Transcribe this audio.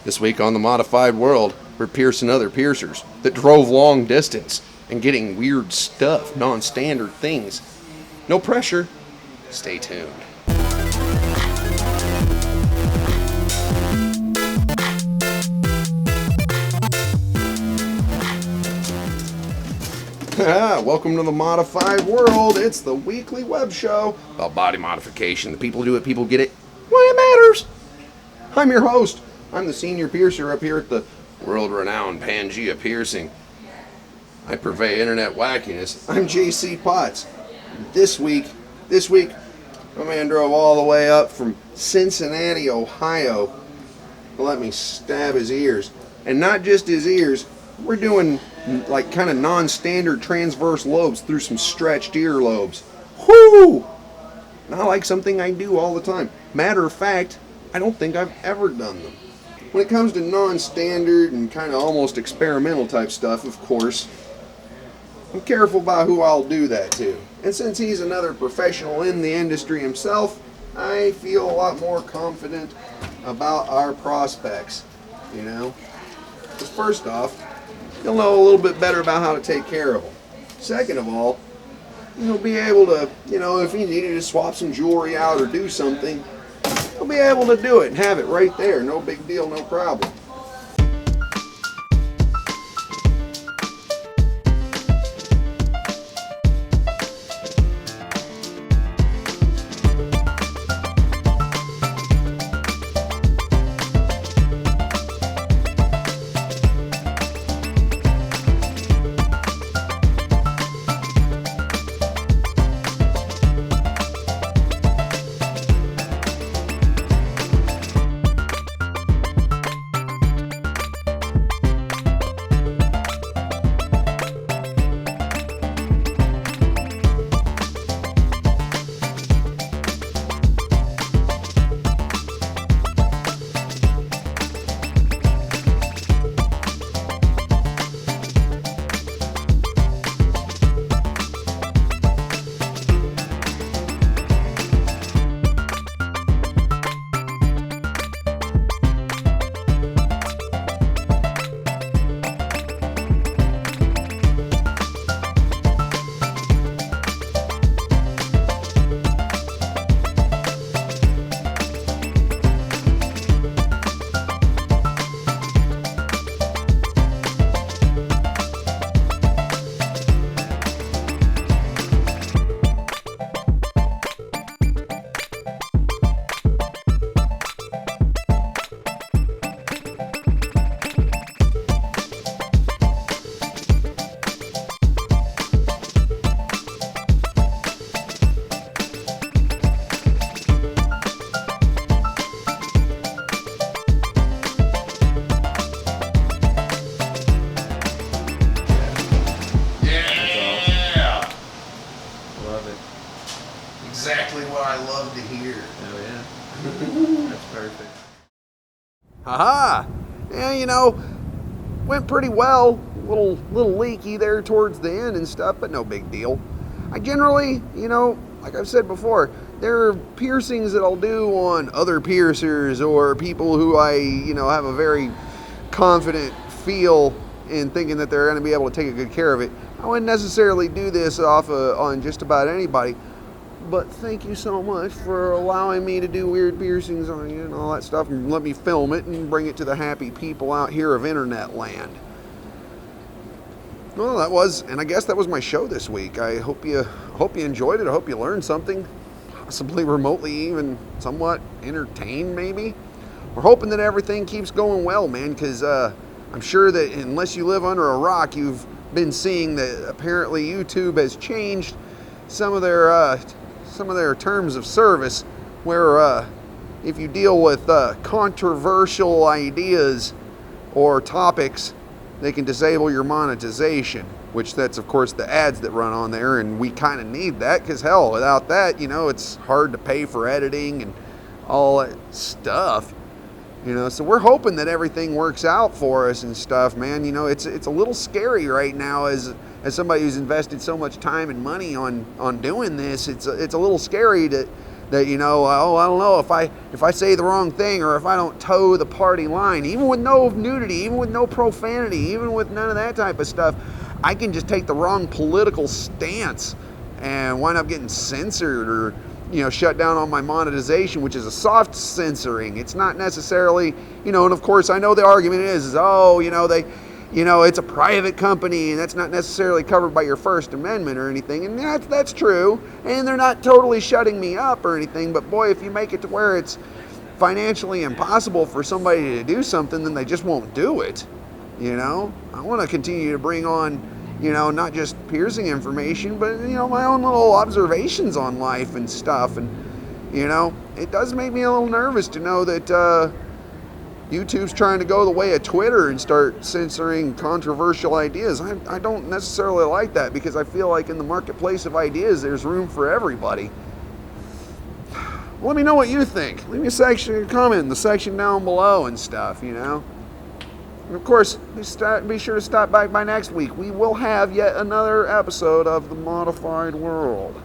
This week on The Modified World, we're piercing other piercers that drove long distance and getting weird stuff, non-standard things. No pressure. Stay tuned. Welcome to The Modified World. It's the weekly web show about body modification. The people do it, people get it. Why it matters. I'm your host. I'm the senior piercer up here at the world-renowned Pangea Piercing. I purvey internet wackiness. I'm JC Potts. This week, my man drove all the way up from Cincinnati, Ohio to let me stab his ears. And not just his ears, we're doing like kind of non-standard transverse lobes through some stretched earlobes. Whoo! Not like something I do all the time. Matter of fact, I don't think I've ever done them. When it comes to non-standard and kind of almost experimental type stuff, of course, I'm careful about who I'll do that to. And since he's another professional in the industry himself, I feel a lot more confident about our prospects, you know? Because first off, you'll know a little bit better about how to take care of them. Second of all, you'll be able to, if you needed to swap some jewelry out or do something, you'll be able to do it and have it right there. No big deal, no problem. Exactly what I love to hear. Oh yeah. That's perfect. Haha! Yeah, went pretty well. Little leaky there towards the end and stuff, but no big deal. I generally, like I've said before, there are piercings that I'll do on other piercers or people who I, have a very confident feel in thinking that they're going to be able to take a good care of it. I wouldn't necessarily do this on just about anybody. But thank you so much for allowing me to do weird piercings on you and all that stuff and let me film it and bring it to the happy people out here of internet land. Well, I guess that was my show this week. I hope you enjoyed it. I hope you learned something, possibly remotely even somewhat entertained maybe. We're hoping that everything keeps going well, man, because I'm sure that unless you live under a rock, you've been seeing that apparently YouTube has changed some of their terms of service, where if you deal with controversial ideas or topics, they can disable your monetization, which that's of course the ads that run on there, and we kind of need that because hell, without that, it's hard to pay for editing and all that stuff. So we're hoping that everything works out for us and stuff, man. It's a little scary right now as somebody who's invested so much time and money on doing this. It's a little scary to that, oh, I don't know, if I say the wrong thing, or if I don't toe the party line, even with no nudity, even with no profanity, even with none of that type of stuff, I can just take the wrong political stance and wind up getting censored, or shut down on my monetization, which is a soft censoring. It's not necessarily, and of course I know the argument is it's a private company, and that's not necessarily covered by your First Amendment or anything, and that's true, and they're not totally shutting me up or anything, but boy, if you make it to where it's financially impossible for somebody to do something, then they just won't do it. I want to continue to bring on, not just piercing information, but, my own little observations on life and stuff, and, it does make me a little nervous to know that, YouTube's trying to go the way of Twitter and start censoring controversial ideas. I don't necessarily like that, because I feel like in the marketplace of ideas, there's room for everybody. Let me know what you think. Leave me a comment in the section down below and stuff, And of course, be sure to stop back by next week. We will have yet another episode of The Modified World.